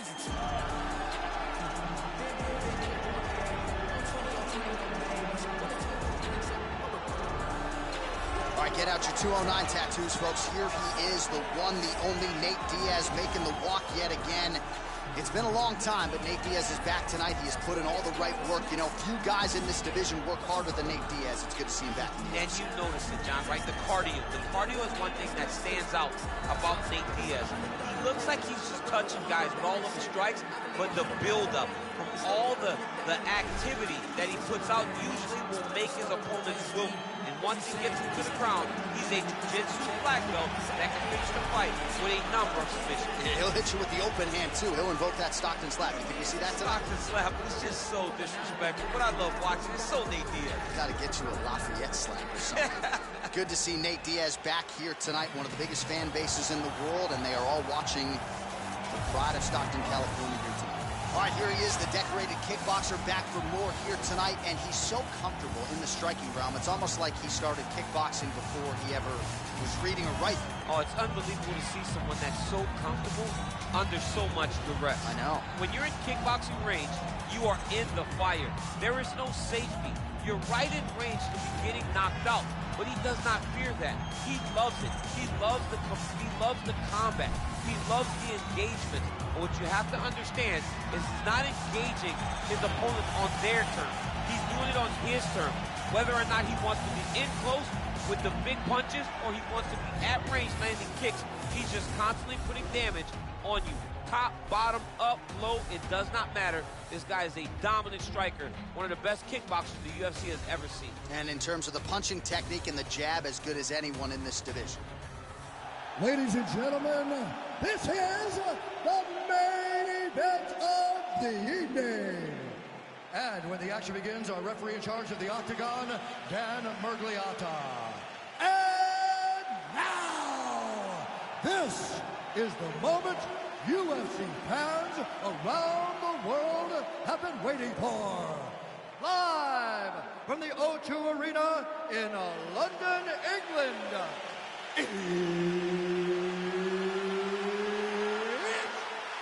All right, get out your 209 tattoos, folks. Here he is, the one, the only Nate Diaz, making the walk yet again. It's been a long time, but Nate Diaz is back tonight. He has put in all the right work. You know, few guys in this division work harder than Nate Diaz. It's good to see him back in the And you notice it, John, right? The cardio. The cardio is one thing that stands out about Nate Diaz. He looks like he's just touching guys with all of the strikes, but the buildup from all the activity that he puts out usually will make his opponents wilt. And once he gets him to the ground, he's a jiu-jitsu black belt that can finish the fight with a number of submissions. Yeah, he'll hit you with the open hand, too. He'll invoke that Stockton slap. You think you see that tonight? Stockton slap is just so disrespectful. But I love watching it. It's so Nate Diaz. Got to get you a Lafayette slap or something. Good to see Nate Diaz back here tonight. One of the biggest fan bases in the world, and they are all watching the pride of Stockton, California here tonight. All right, here he is, the decorated kickboxer, back for more here tonight, and he's so comfortable in the striking realm. It's almost like he started kickboxing before he ever was reading or writing. Oh, it's unbelievable to see someone that's so comfortable under so much duress. I know. When you're in kickboxing range, you are in the fire. There is no safety. You're right in range to be getting knocked out, but he does not fear that. He loves it. He loves the combat. He loves the engagement. But what you have to understand is he's not engaging his opponent on their terms. He's doing it on his terms. Whether or not he wants to be in close with the big punches or he wants to be at range landing kicks, he's just constantly putting damage on you. Top, bottom, up, low, it does not matter. This guy is a dominant striker, one of the best kickboxers the UFC has ever seen. And in terms of the punching technique and the jab, as good as anyone in this division. Ladies and gentlemen, this is the main event of the evening. And when the action begins, our referee in charge of the Octagon, Dan Mergliata. And now, this is the moment UFC fans around the world have been waiting for. Live from the O2 Arena in London, England. It's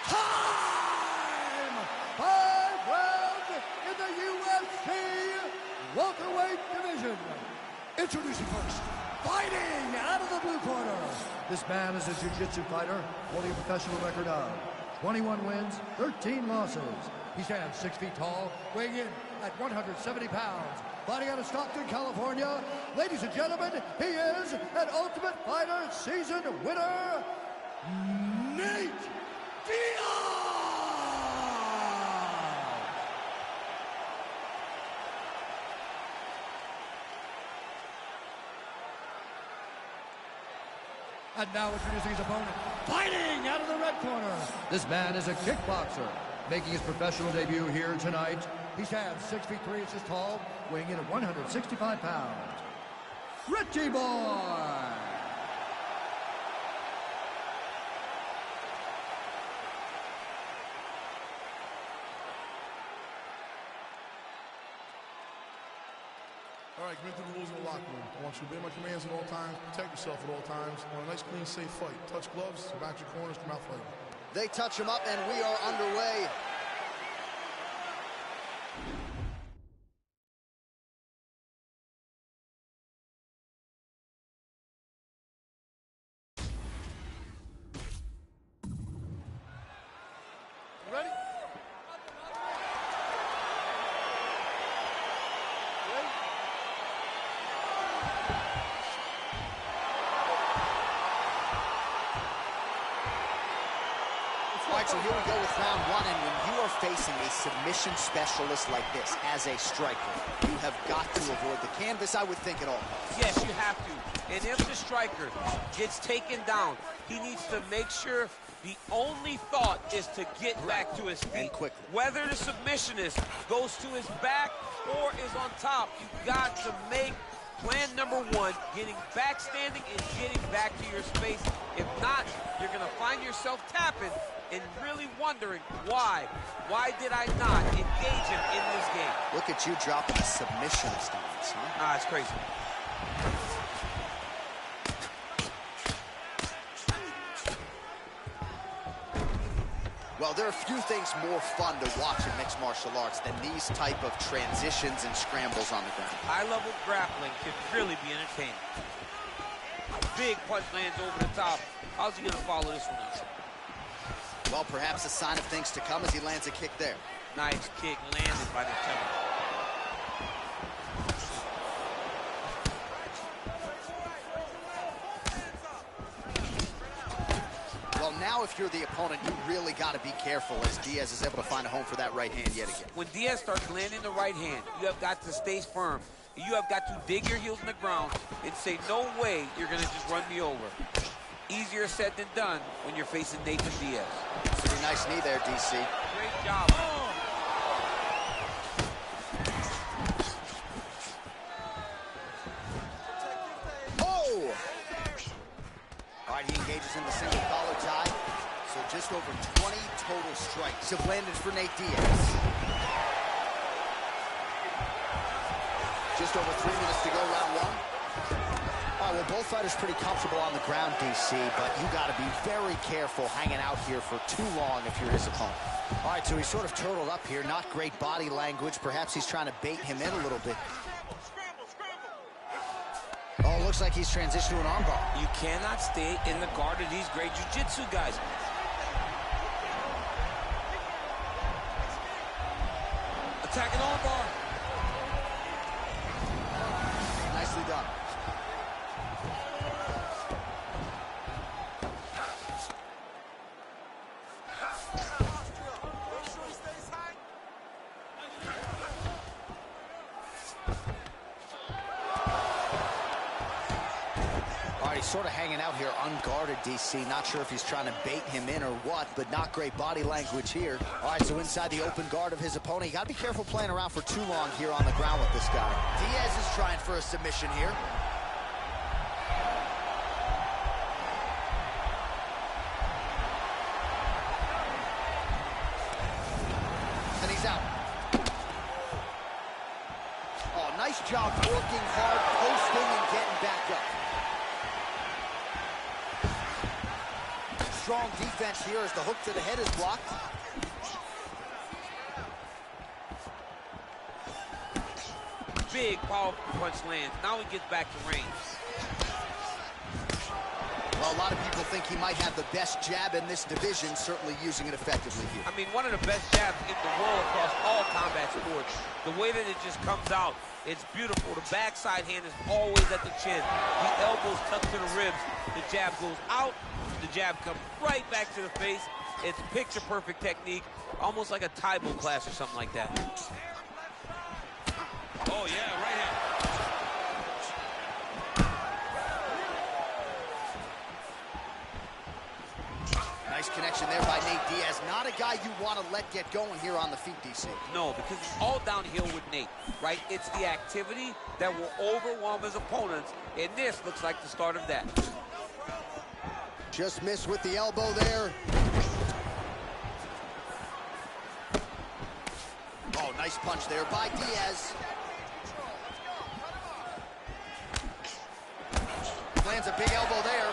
time! 5 rounds in the UFC welterweight division. Introducing first, fighting out of the blue corner. This man is a jiu-jitsu fighter holding a professional record of 21 wins, 13 losses. He stands 6 feet tall, weighing in at 170 pounds. Fighting out of Stockton, California. Ladies and gentlemen, he is an Ultimate Fighter season winner, Nate Diaz! And now introducing his opponent, fighting out of the red corner. This man is a kickboxer, making his professional debut here tonight. He stands 6 feet 3 inches tall, weighing in at 165 pounds. Richie Boy! All right, commit to the rules in the locker room. I want you to obey my commands at all times, protect yourself at all times. I want a nice, clean, safe fight. Touch gloves, back your corners, come out fighting. They touch him up, and we are underway. Ready? All right, so here we go with round one, and when you are facing a submission specialist like this as a striker, you have got to avoid the canvas, I would think, at all costs. Yes, you have to. And if the striker gets taken down, he needs to make sure the only thought is to get back to his feet. And quickly. Whether the submissionist goes to his back or is on top, you've got to make plan number one, getting back standing and getting back to your space. If not, you're going to find yourself tapping and really wondering why. Why did I not engage him in this game? Look at you dropping a submissionist on us, huh? Ah, it's crazy. Well, there are a few things more fun to watch in mixed martial arts than these type of transitions and scrambles on the ground. High-level grappling can really be entertaining. Big punch lands over the top. How's he going to follow this one up? Well, perhaps a sign of things to come as he lands a kick there. Nice kick landed by the gentleman. Well, now if you're the opponent, you really got to be careful as Diaz is able to find a home for that right hand yet again. When Diaz starts landing the right hand, you have got to stay firm. You have got to dig your heels in the ground and say, no way you're going to just run me over. Easier said than done when you're facing Nathan Diaz. Pretty nice knee there, DC. Great job. Oh! All right, he engages in the single collar tie. So just over 20 total strikes have landed for Nate Diaz. Just over 3 minutes to go, round one. All right, well, both fighters pretty comfortable on the ground, DC, but you got to be very careful hanging out here for too long if you're his opponent. All right, so he's sort of turtled up here. Not great body language. Perhaps he's trying to bait him in a little bit. Oh, looks like he's transitioned to an armbar. You cannot stay in the guard of these great jiu-jitsu guys. Attacking armbar. Nicely done. He's sort of hanging out here unguarded, DC. Not sure if he's trying to bait him in or what, but not great body language here. All right, so inside the open guard of his opponent. You got to be careful playing around for too long here on the ground with this guy. Diaz is trying for a submission here. And he's out. Oh, nice job working hard, posting, and getting back up. Strong defense here as the hook to the head is blocked. Big, powerful punch lands. Now he gets back to range. Well, a lot of people think he might have the best jab in this division, certainly using it effectively here. I mean, one of the best jabs in the world across all combat sports. The way that it just comes out, it's beautiful. The backside hand is always at the chin. The elbows tuck to the ribs. The jab goes out. The jab comes right back to the face. It's picture-perfect technique, almost like a Taibo class or something like that. Oh, yeah, right hand. Nice connection there by Nate Diaz. Not a guy you want to let get going here on the feet, DC. No, because it's all downhill with Nate, right? It's the activity that will overwhelm his opponents, and this looks like the start of that. Just missed with the elbow there. Oh, nice punch there by Diaz. Lands a big elbow there.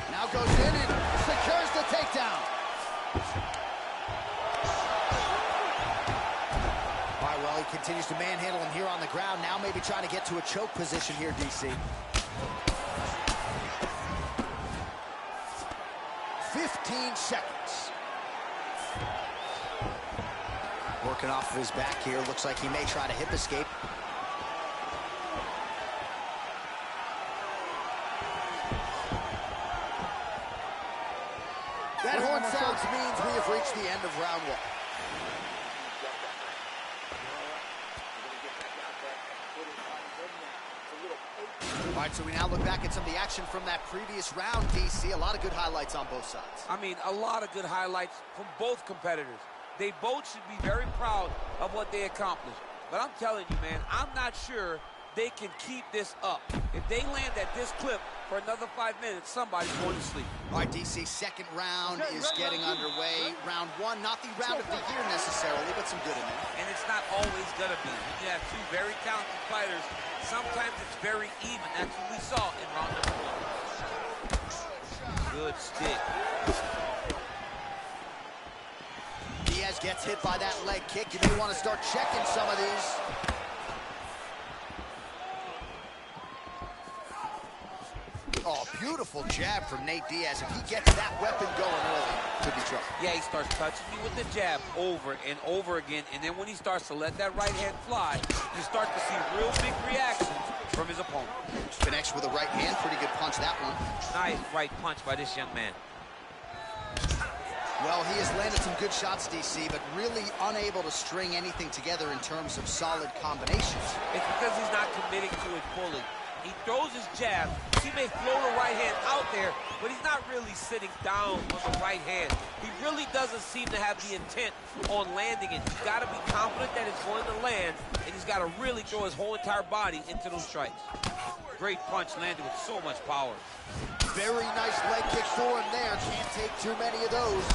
Now goes in and secures the takedown. All right, well, he continues to manhandle him here on the ground. Now maybe trying to get to a choke position here, DC. 15 seconds. Working off of his back here. Looks like he may try to hip escape. That horn sounds means we have reached the end of round one. All right, so we now look back at some of the action from that previous round, DC. A lot of good highlights on both sides. I mean, a lot of good highlights from both competitors. They both should be very proud of what they accomplished. But I'm telling you, man, I'm not sure they can keep this up. If they land at this clip for another 5 minutes, somebody's going to sleep. All right, DC, second round is getting underway. Round one, not the round of the year necessarily, but some good in there. And it's not always going to be. You have two very talented fighters. Sometimes it's very even. That's what we saw in round number one. Good stick. gets hit by that leg kick. You may want to start checking some of these. Oh, beautiful jab from Nate Diaz. If he gets that weapon going early, could be trouble. Yeah, he starts touching you with the jab over and over again, and then when he starts to let that right hand fly, you start to see real big reactions from his opponent. Connects with a right hand. Pretty good punch, that one. Nice right punch by this young man. Well, he has landed some good shots, DC, but really unable to string anything together in terms of solid combinations. It's because he's not committing to it fully. He throws his jab. He may throw the right hand out there, but he's not really sitting down on the right hand. He really doesn't seem to have the intent on landing it. He's got to be confident that it's going to land, and he's got to really throw his whole entire body into those strikes. Great punch landed with so much power. Very nice leg kick for him there. Can't take too many of those.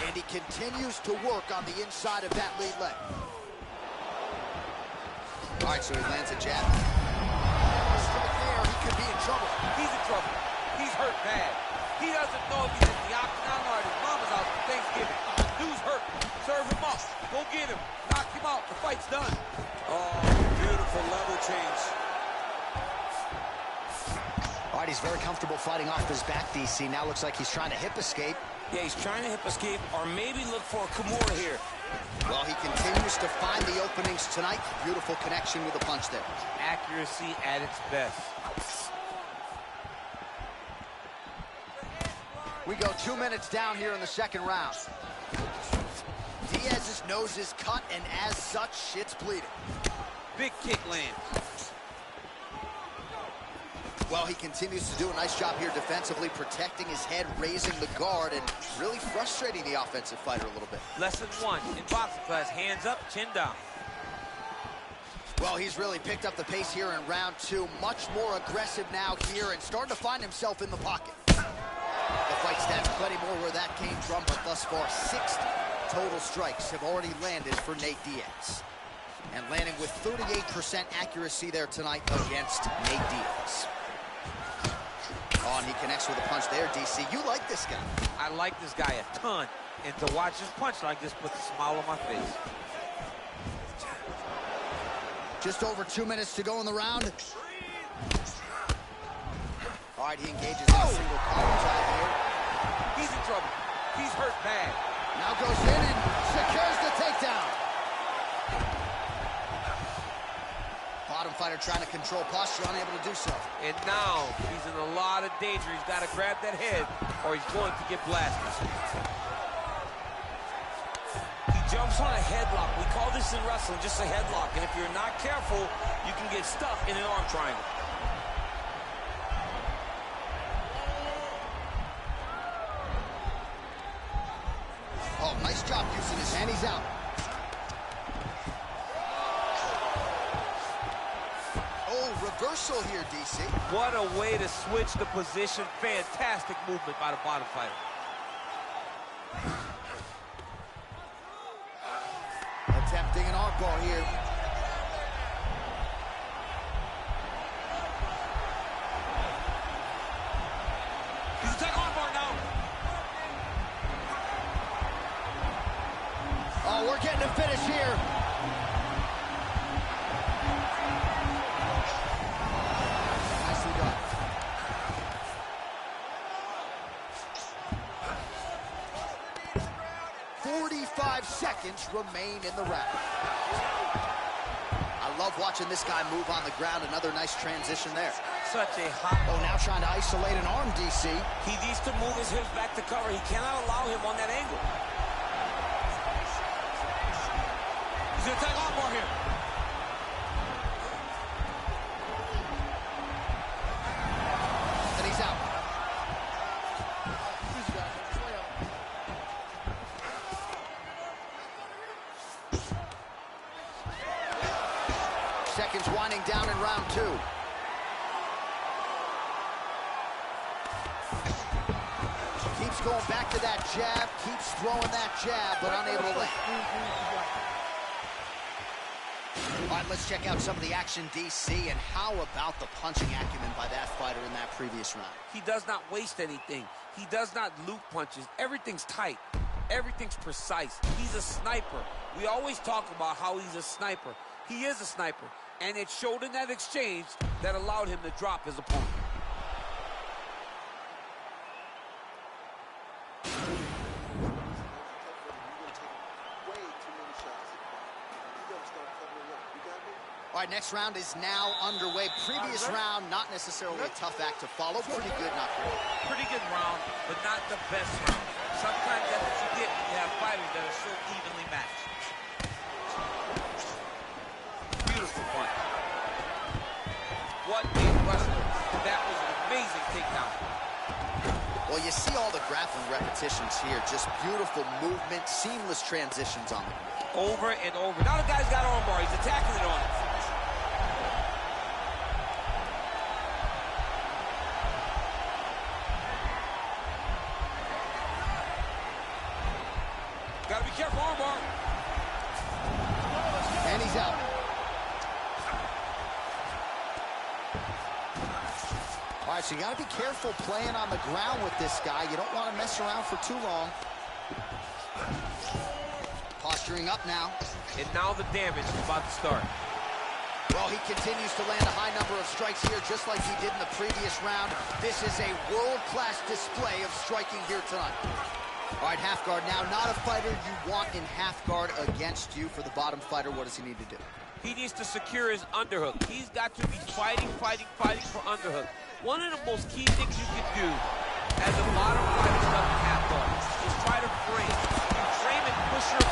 And he continues to work on the inside of that lead leg. All right, so he lands a jab. Strike there, he could be in trouble. He's in trouble. He's hurt bad. He doesn't know if he's in the octagon or at his mama's house for Thanksgiving. Dude's hurt. Serve him up. Go get him. Knock him out. The fight's done. Oh, beautiful level change. All right, he's very comfortable fighting off his back, DC. Now looks like he's trying to hip escape. Yeah, he's trying to hip escape or maybe look for a Kimura here. Well, he continues to find the openings tonight. Beautiful connection with a punch there. Accuracy at its best. We go 2 minutes down here in the second round. Diaz's nose is cut, and as such, shit's bleeding. Big kick lands. Well, he continues to do a nice job here defensively, protecting his head, raising the guard, and really frustrating the offensive fighter a little bit. Lesson 1 in boxing class, hands up, chin down. Well, he's really picked up the pace here in round 2. Much more aggressive now here and starting to find himself in the pocket. The fight stats plenty more where that came from, but thus far 60 total strikes have already landed for Nate Diaz. And landing with 38% accuracy there tonight against Nate Diaz. Oh, and he connects with a punch there, DC. You like this guy. I like this guy a ton. And to watch his punch like this puts a smile on my face. Just over 2 minutes to go in the round. All right, he engages in a single collar tie here. He's in trouble. He's hurt bad. Now goes in and secures the takedown. Bottom fighter trying to control posture, unable to do so. And now he's in a lot of danger. He's got to grab that head or he's going to get blasted. He jumps on a headlock. We call this in wrestling just a headlock. And if you're not careful, you can get stuck in an arm triangle. Oh, nice job using his hand. He's out. Oh, reversal here, DC. What a way to switch the position. Fantastic movement by the bottom fighter. Attempting an armbar here. He's a tech armbar now. Oh, we're getting a finish here. Nicely done. 45 seconds remain in the round. I love watching this guy move on the ground. Another nice transition there. Such a hot... Oh, now trying to isolate an arm, DC. He needs to move his hips back to cover. He cannot allow him on that angle. He's going to take armbar here. And he's out. Seconds winding down in round 2. Keeps going back to that jab, keeps throwing that jab, but unable to land. All right, let's check out some of the action, DC, and how about the punching acumen by that fighter in that previous round? He does not waste anything. He does not loop punches. Everything's tight. Everything's precise. He's a sniper. We always talk about how he's a sniper. He is a sniper, and it showed in that exchange that allowed him to drop his opponent. All right, next round is now underway. Previous round, not necessarily a tough act to follow. Pretty good, not great. Pretty good round, but not the best round. Sometimes that's what you get when you have fighters that are so evenly matched. Beautiful punch. What a wrestler. That was an amazing takedown. Well, you see all the grappling repetitions here. Just beautiful movement, seamless transitions on the ground. Over and over. Now the guy's got armbar. He's attacking it on him. Gotta be careful, armbar. And he's out. All right, so you gotta be careful playing on the ground with this guy. You don't want to mess around for too long. Posturing up now. And now the damage is about to start. Well, he continues to land a high number of strikes here, just like he did in the previous round. This is a world-class display of striking here tonight. All right, half guard now. Not a fighter you want in half guard against you. For the bottom fighter, what does he need to do? He needs to secure his underhook. He's got to be fighting for underhook. One of the most key things you can do as a bottom fighter stuff in half guard is try to frame. You frame and push your...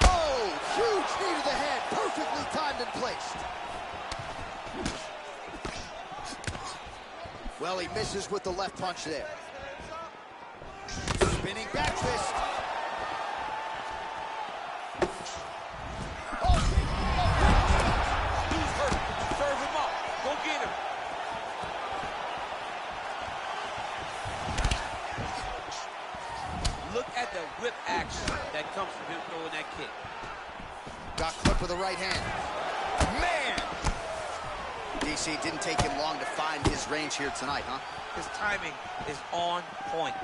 Oh, huge knee to the head. Perfectly timed and placed. Well, he misses with the left punch there. Spinning back fist. Oh, he's hurt. Serve him up. Go get him. Look at the whip action that comes from him throwing that kick. Got clipped with the right hand. Man! DC, didn't take him long to find his range here tonight, huh? His timing is on point.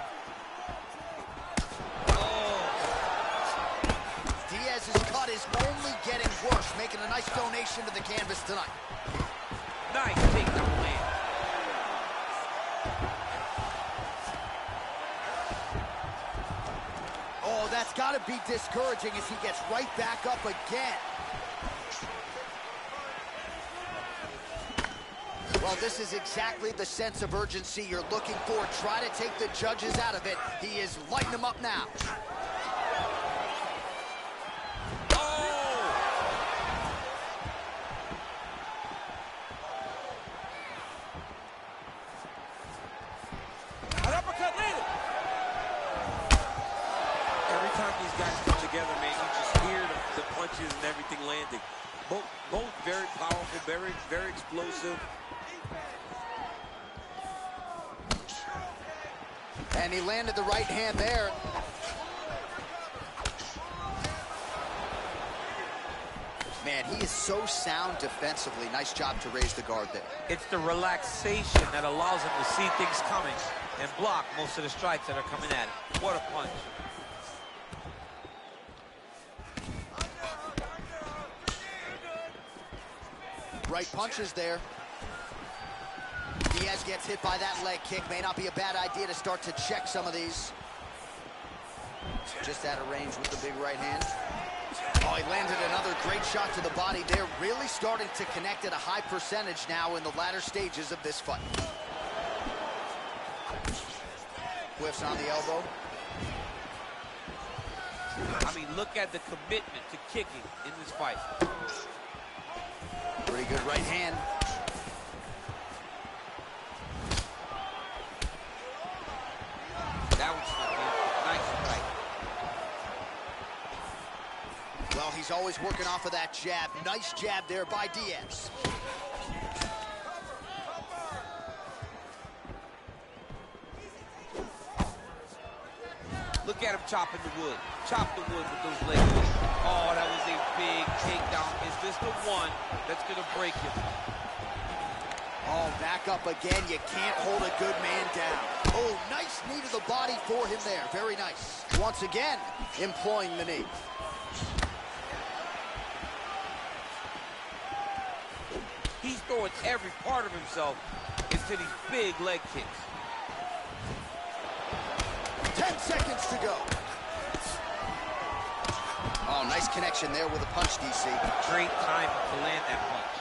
Diaz's cut is only getting worse, making a nice donation to the canvas tonight. Nice takedown land. Oh, that's got to be discouraging as he gets right back up again. Well, this is exactly the sense of urgency you're looking for. Try to take the judges out of it. He is lighting them up now. An uppercut landed. Every time these guys come together, man, you just hear the punches and everything landing. Both very powerful, very explosive. And he landed the right hand there. Man, he is so sound defensively. Nice job to raise the guard there. It's the relaxation that allows him to see things coming and block most of the strikes that are coming at him. What a punch. Right punches there. Diaz gets hit by that leg kick. May not be a bad idea to start to check some of these. Just out of range with the big right hand. Oh, he landed another great shot to the body there. Really starting to connect at a high percentage now in the latter stages of this fight. Whiffs on the elbow. I mean, look at the commitment to kicking in this fight. Pretty good right hand. That was nice right. Well, he's always working off of that jab. Nice jab there by Diaz. Look at him chopping the wood. Chop the wood with those legs. Oh, that was a big takedown. Is this the one that's going to break him? Oh, back up again. You can't hold a good man down. Oh, nice knee to the body for him there. Very nice. Once again, employing the knee. He's throwing every part of himself into these big leg kicks. 10 seconds to go. Oh, nice connection there with a punch, DC. Great time to land that punch.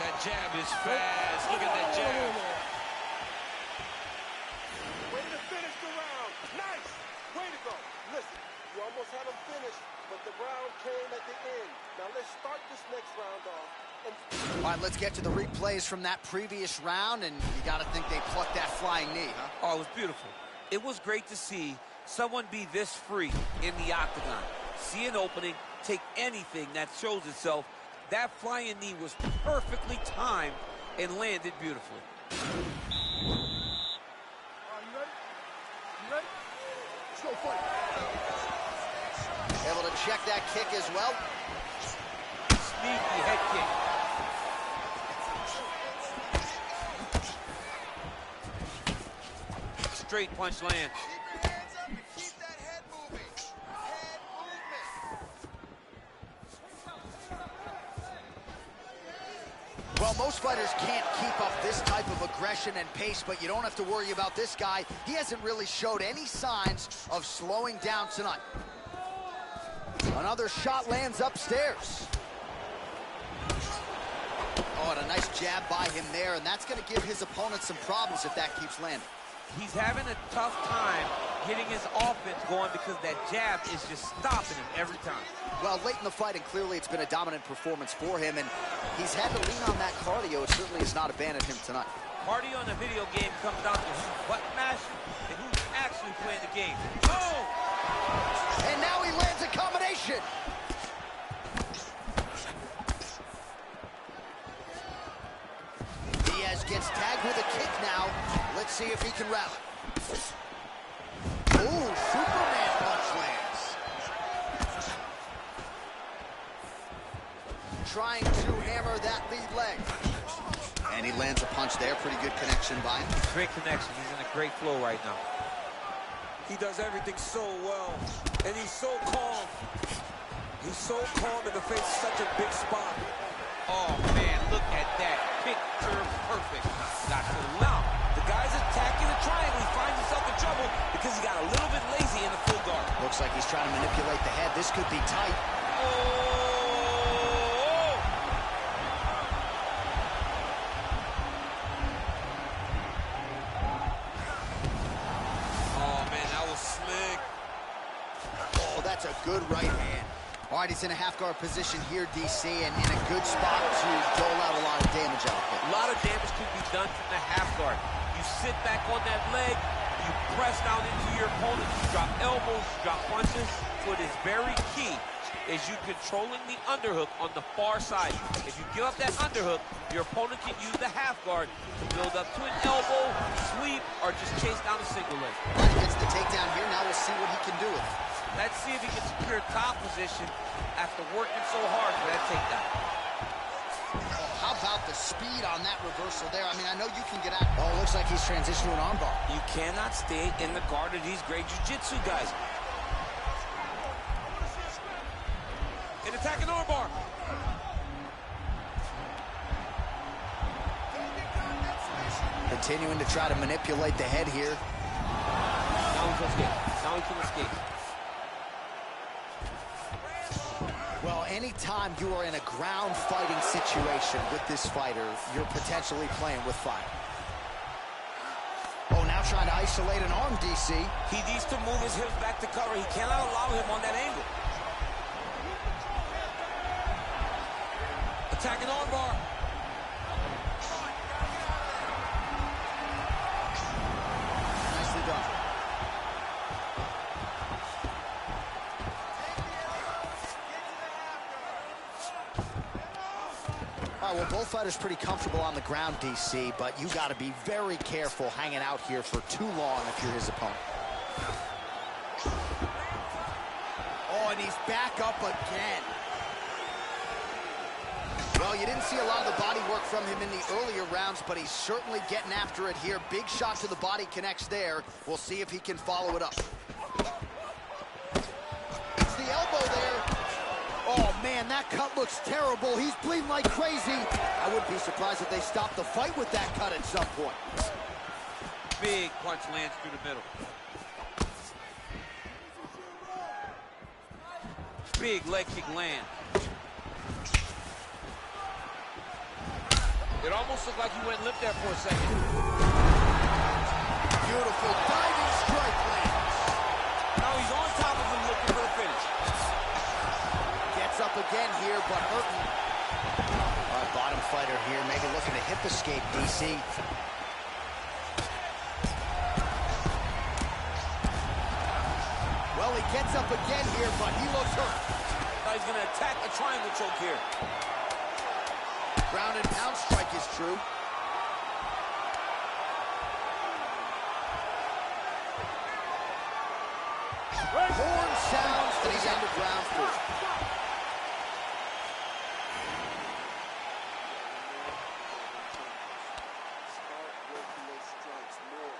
That jab is fast. Look at that jab. Way to finish the round. Nice. Way to go. Listen, you almost had him finished, but the round came at the end. Now let's start this next round off. All right, let's get to the replays from that previous round, and you got to think they plucked that flying knee, huh? Oh, it was beautiful. It was great to see someone be this free in the octagon. See an opening, take anything that shows itself. That flying knee was perfectly timed and landed beautifully. You ready? You ready? Let's go fight. Able to check that kick as well. Sneaky head kick. Straight punch lands. Keep your hands up and keep that head moving. Head movement. Well, most fighters can't keep up this type of aggression and pace, but you don't have to worry about this guy. He hasn't really showed any signs of slowing down tonight. Another shot lands upstairs. Oh, and a nice jab by him there, and that's going to give his opponent some problems if that keeps landing. He's having a tough time getting his offense going because that jab is just stopping him every time. Well, late in the fight, and clearly it's been a dominant performance for him, and he's had to lean on that cardio. It certainly has not abandoned him tonight. Cardio in a video game comes down to who's button mashing and who's actually playing the game. Oh! And now he lands a combination. Diaz gets tagged with a kick now. Let's see if he can rally. Ooh, Superman punch lands. Trying to hammer that lead leg. And he lands a punch there. Pretty good connection by him. Great connection. He's in a great flow right now. He does everything so well, and he's so calm. He's so calm in the face of such a big spot. Oh, man, look at that. Picture perfect. Got to allow. The guy's attacking the triangle. He finds himself in trouble because he got a little bit lazy in the full guard. Looks like he's trying to manipulate the head. This could be tight. Oh, man, that was slick. Oh, that's a good right hand. All right, he's in a half-guard position here, DC, and in a good spot to dole out a lot of damage out there. A lot of damage can be done from the half guard. You sit back on that leg, you press down into your opponent, you drop elbows, you drop punches. What is very key is you controlling the underhook on the far side. If you give up that underhook, your opponent can use the half guard to build up to an elbow, sweep, or just chase down a single leg. He gets the takedown here. Now we'll see what he can do with it. Let's see if he can secure top position after working so hard for that takedown. How about the speed on that reversal there? I mean, I know you can get out. Oh, looks like he's transitioned to an armbar. You cannot stay in the guard of these great jiu-jitsu guys. An attacking armbar. Continuing to try to manipulate the head here. Now he can escape. Now he can escape. Well, anytime you are in a ground fighting situation with this fighter, you're potentially playing with fire. Oh, now trying to isolate an arm, DC. He needs to move his hips back to cover. He cannot allow him on that angle. Attacking armbar. Nicely done. All right, well, both fighters pretty comfortable on the ground, DC, but you got to be very careful hanging out here for too long if you're his opponent. Oh, and he's back up again. Well, you didn't see a lot of the body work from him in the earlier rounds, but he's certainly getting after it here. Big shot to the body connects there. We'll see if he can follow it up. It's the elbow there. Oh, man, that cut looks terrible. He's bleeding like crazy. I wouldn't be surprised if they stopped the fight with that cut at some point. Big punch lands through the middle. Big leg kick lands. It almost looked like he went limp there for a second. Beautiful diving strike lands. Now he's on top of him looking for the finish. Gets up again here, but hurting. Our bottom fighter here, maybe looking to hip escape, DC. Well, he gets up again here, but he looks hurt. Now he's going to attack a triangle choke here. Ground and pound strike is true. Horn sounds, and he's out of round 4. Start working those strikes more.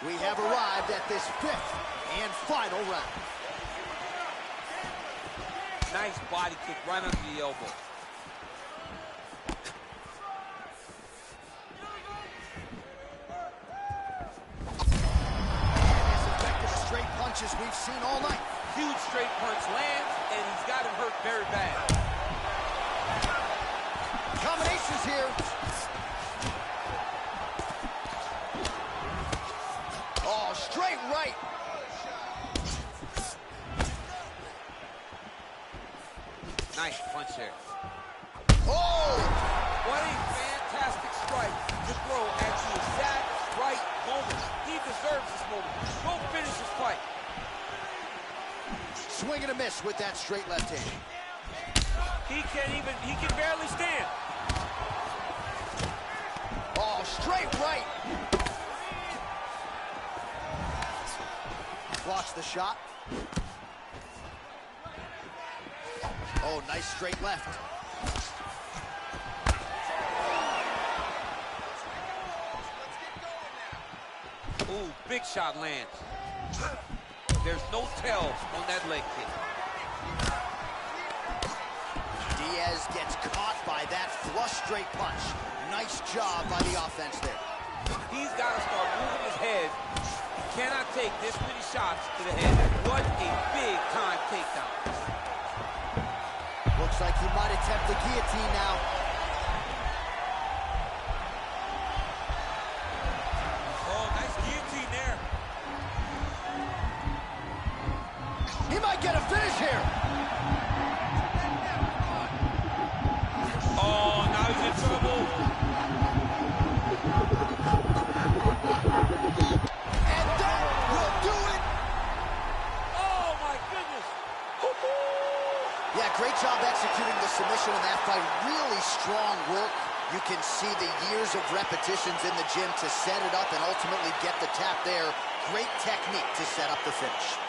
We have arrived at this 5th and final round. Nice body kick right under the elbow. As effective straight punches we've seen all night. Huge straight punch lands, and he's got him hurt very bad. Combinations here. Oh, straight right. Nice punch there. Oh! What a fantastic strike to throw at the exact right moment. He deserves this moment. Go finish this fight. Swing and a miss with that straight left hand. He can barely stand. Oh, straight right. Blocks the shot. Oh, nice straight left. Ooh, big shot lands. There's no tell on that leg kick. Diaz gets caught by that flush straight punch. Nice job by the offense there. He's got to start moving his head. He cannot take this many shots to the head. What a big-time takedown. Looks like he might attempt the guillotine now. Oh, nice guillotine there. He might get a finish here. Oh, now he's in trouble. And that will do it. Oh, my goodness. Yeah, great job executing the submission in that fight. Really strong work. You can see the years of repetitions in the gym to set it up and ultimately get the tap there. Great technique to set up the finish.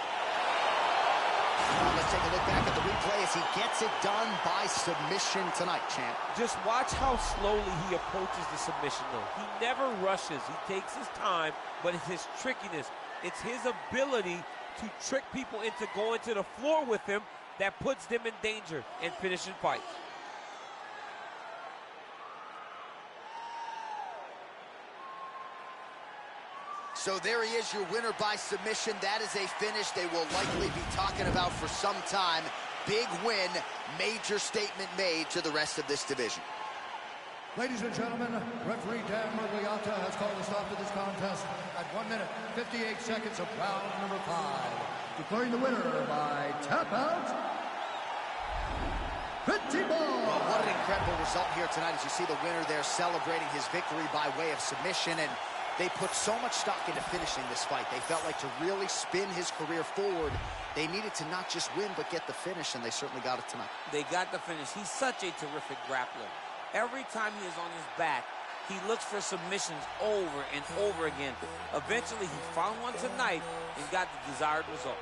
Let's take a look back at the replay as he gets it done by submission tonight, champ. Just watch how slowly he approaches the submission, though. He never rushes. He takes his time, but it's his trickiness. It's his ability to trick people into going to the floor with him that puts them in danger and finishing fights. So there he is, your winner by submission. That is a finish they will likely be talking about for some time. Big win, major statement made to the rest of this division. Ladies and gentlemen, referee Dan Mergliata has called a stop to this contest at 1 minute, 58 seconds of round number 5. Declaring the winner by tap out, Pretty Boy. Well, what an incredible result here tonight as you see the winner there celebrating his victory by way of submission. And They put so much stock into finishing this fight. They felt like to really spin his career forward, they needed to not just win, but get the finish, and they certainly got it tonight. They got the finish. He's such a terrific grappler. Every time he is on his back, he looks for submissions over and over again. Eventually, he found one tonight and got the desired result.